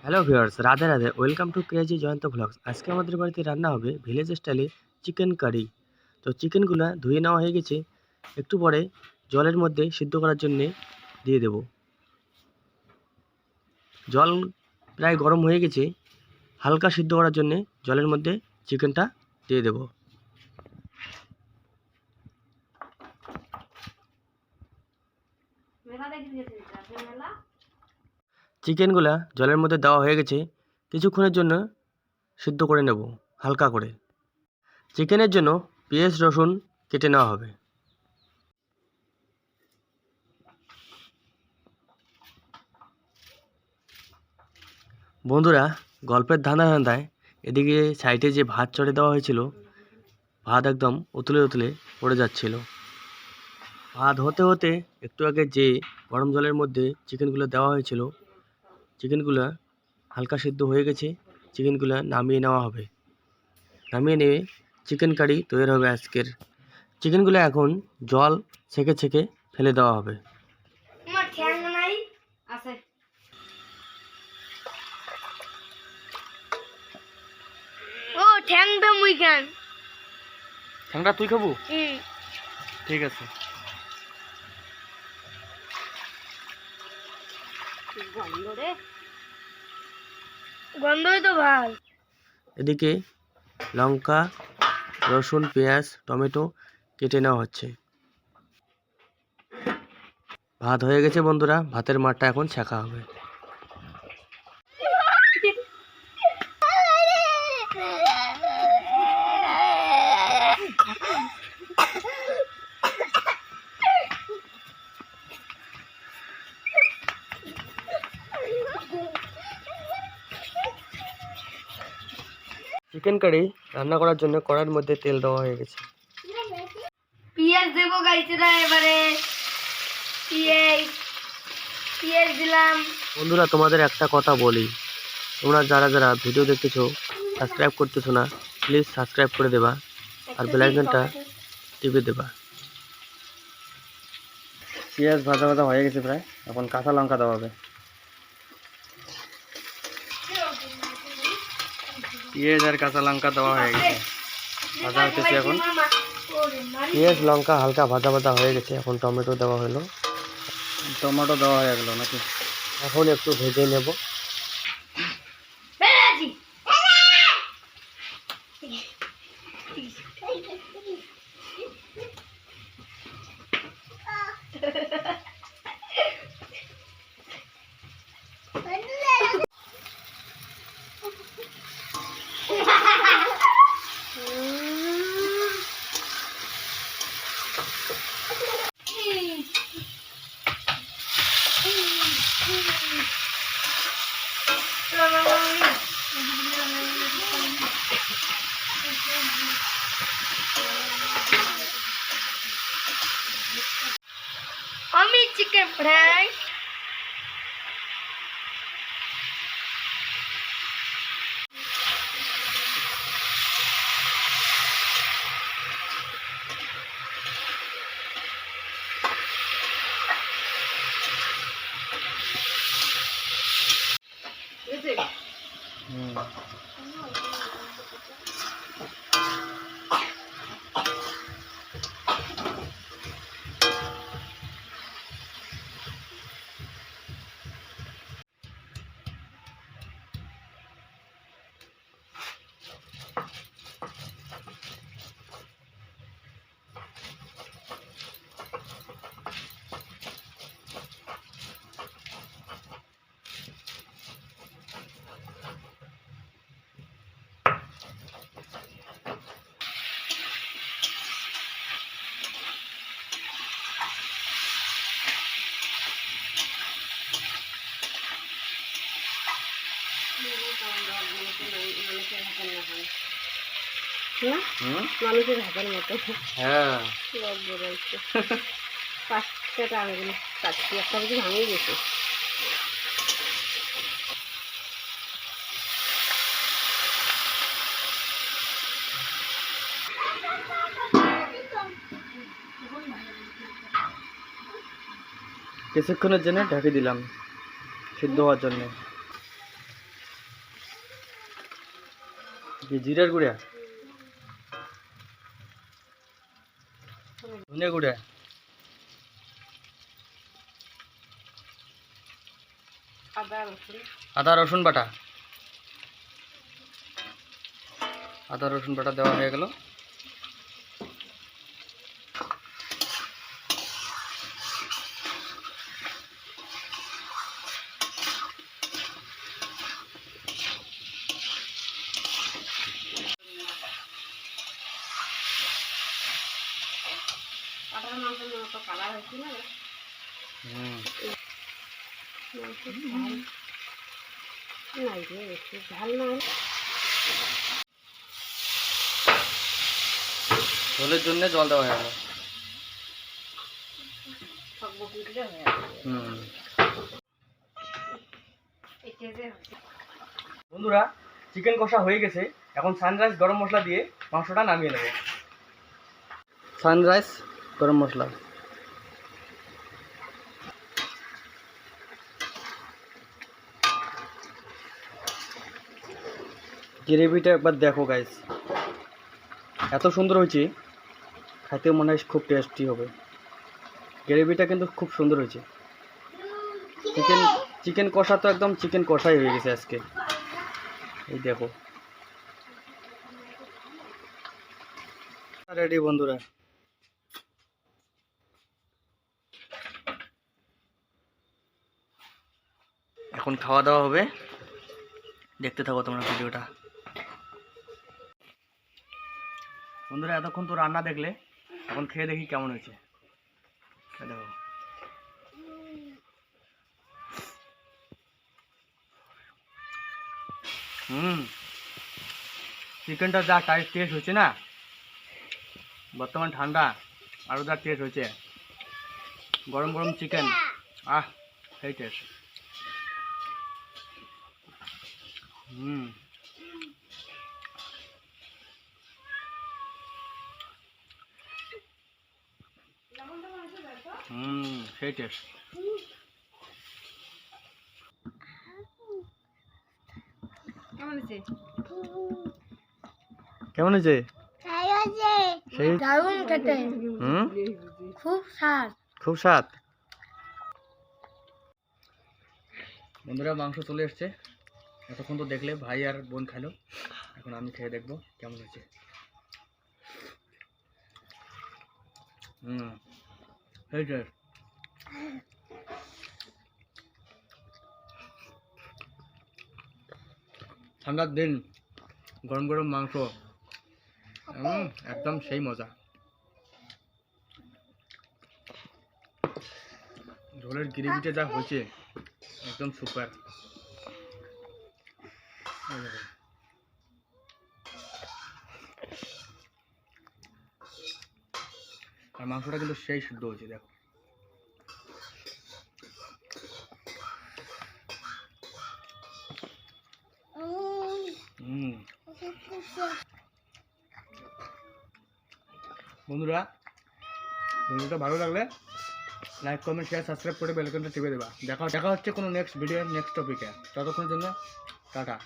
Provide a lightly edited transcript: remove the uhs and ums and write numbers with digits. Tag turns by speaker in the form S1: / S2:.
S1: Hello viewers, Radhe Radhe. Welcome to crazy Jayanta blogs. আজকে আমাদের বাড়িতে রান্না হবে ভিলেজ স্টাইলে চিকেন কারি। তো চিকেনগুলো ধুয়ে নেওয়া হয়ে গেছে, একটু পরে জলের মধ্যে সিদ্ধ করার জন্যে দিয়ে দেব। জল প্রায় গরম হয়ে গেছে, হালকা সিদ্ধ করার জন্যে জলের মধ্যে চিকেনটা দিয়ে দেব। চিকেনগুলা জলের মধ্যে দেওয়া হয়ে গেছে, কিছুক্ষণের জন্য সিদ্ধ করে নেব হালকা করে। চিকেনের জন্য পেঁয়াজ রসুন কেটে নেওয়া হবে। বন্ধুরা, গল্পের ধাঁধায় এদিকে সাইডে যে ভাত চড়ে দেওয়া হয়েছিল, ভাত একদম উতলে উতলে পড়ে যাচ্ছিল। ভাত হতে হতে একটু আগে যে গরম জলের মধ্যে চিকেনগুলো দেওয়া হয়েছিল, চিকেনগুলো হালকা সিদ্ধ হয়ে গেছে। চিকেনগুলো নামিয়ে নেওয়া হবে। নামিয়ে নিয়ে চিকেন কারি তৈরি হবে আজকের। চিকেনগুলো এখন জল ছেঁকে ছেঁকে ফেলে দেওয়া হবে। ঠ্যাংটা তুই খাবো? ঠিক আছে।
S2: গন্ধই তো ভাল।
S1: এদিকে লঙ্কা, রসুন, পেঁয়াজ, টমেটো কেটে নেওয়া হচ্ছে। ভাত হয়ে গেছে বন্ধুরা, ভাতের মাঠটা এখন ছেঁকা হবে। চিকেন কারি রান্না করার জন্য কড়াইয়ের মধ্যে তেল দেওয়া হয়ে গেছে।
S2: পেঁয়াজ দেবো গাইছেরা, এবারে পেঁয়াজ দিলাম।
S1: বন্ধুরা, তোমাদের একটা কথা বলি, তোমরা যারা যারা ভিডিও দেখতেছো সাবস্ক্রাইব করতেছো না, প্লিজ সাবস্ক্রাইব করে দেবা আর বেল আইকনটা টিপে দেবা। পেঁয়াজ ভাজা ভাজা হয়ে গেছে প্রায়, এখন কাঁচা লঙ্কা দেওয়া হবে। পেঁয়াজ আর কাঁচা লঙ্কা দেওয়া হয়ে গেছে, ভাজা হতেছে এখন। পেঁয়াজ লঙ্কা হালকা ভাজা ভাজা হয়ে গেছে, এখন টমেটো দেওয়া হলো। টমেটো দেওয়া হয়ে গেল নাকি? এখন একটু ভেজে নেব।
S2: আমি চিকেন ফ্রাই। মানুষের হাতের মতো।
S1: হ্যাঁ,
S2: 5টা আঙুল কাটছি, একটা বুঝি ভাঙে গেছে।
S1: কিছুক্ষণের জন্য ঢেকে দিলাম। সিদ্ধ হওয়ার জন্য। জিরার গুঁড়া, ধনে গুঁড়া, আদা রসুন বাটা, আদা রসুন বাটা দেওয়া হয়ে গেল। ঝোলের জন্য জল দেওয়া হয়ে গেল। বন্ধুরা, চিকেন কষা হয়ে গেছে। এখন সানরাইজ গরম মশলা দিয়ে মাংসটা নামিয়ে নেব। সানরাইজ গরম মশলা, গ্রেভিটা একবার দেখো গাইস, এত সুন্দর হয়েছে, খাইতে মনে হয় খুব টেস্টি হবে। গ্রেভিটা কিন্তু খুব সুন্দর হয়েছে। চিকেন কষা তো একদম চিকেন কষাই হয়ে গেছে আজকে। এই দেখো রেডি বন্ধুরা। এখন খাওয়া দাওয়া হবে, দেখতে থাকো তোমরা ভিডিওটা। বন্ধুরা, এতক্ষণ তো রান্না দেখলে, এখন খেয়ে দেখি কেমন হয়েছে। দেখো, চিকেনটা যা টেস্ট হয়েছে না, বর্তমান ঠান্ডা আরও যা টেস্ট হয়েছে। গরম গরম চিকেন, সেই টেস্ট। সেই টেস্ট। কেমন হয়েছে? খুব স্বাদ, খুব স্বাদ। বন্ধুরা, মাংস চলে এসছে। এতক্ষণ তো দেখলে ভাই আর বোন খাইলো, এখন আমি খেয়ে দেখবো কেমন হয়েছে। ঠান্ডার দিন গরম গরম মাংস, একদম সেই মজা। ঝোলের গ্রেভিটা যা হয়েছে একদম সুপার। আর মাংসটা কিন্তু সেই সিদ্ধ হয়েছে, দেখো। বন্ধুরা, ভিডিওটা ভালো লাগলে লাইক কমেন্ট শেয়ার সাবস্ক্রাইব করে বেল আইকনটা টিপে দেবা। দেখা হচ্ছে কোনো নেক্সট ভিডিও নেক্সট টপিকে। ততক্ষণের জন্য টাটা।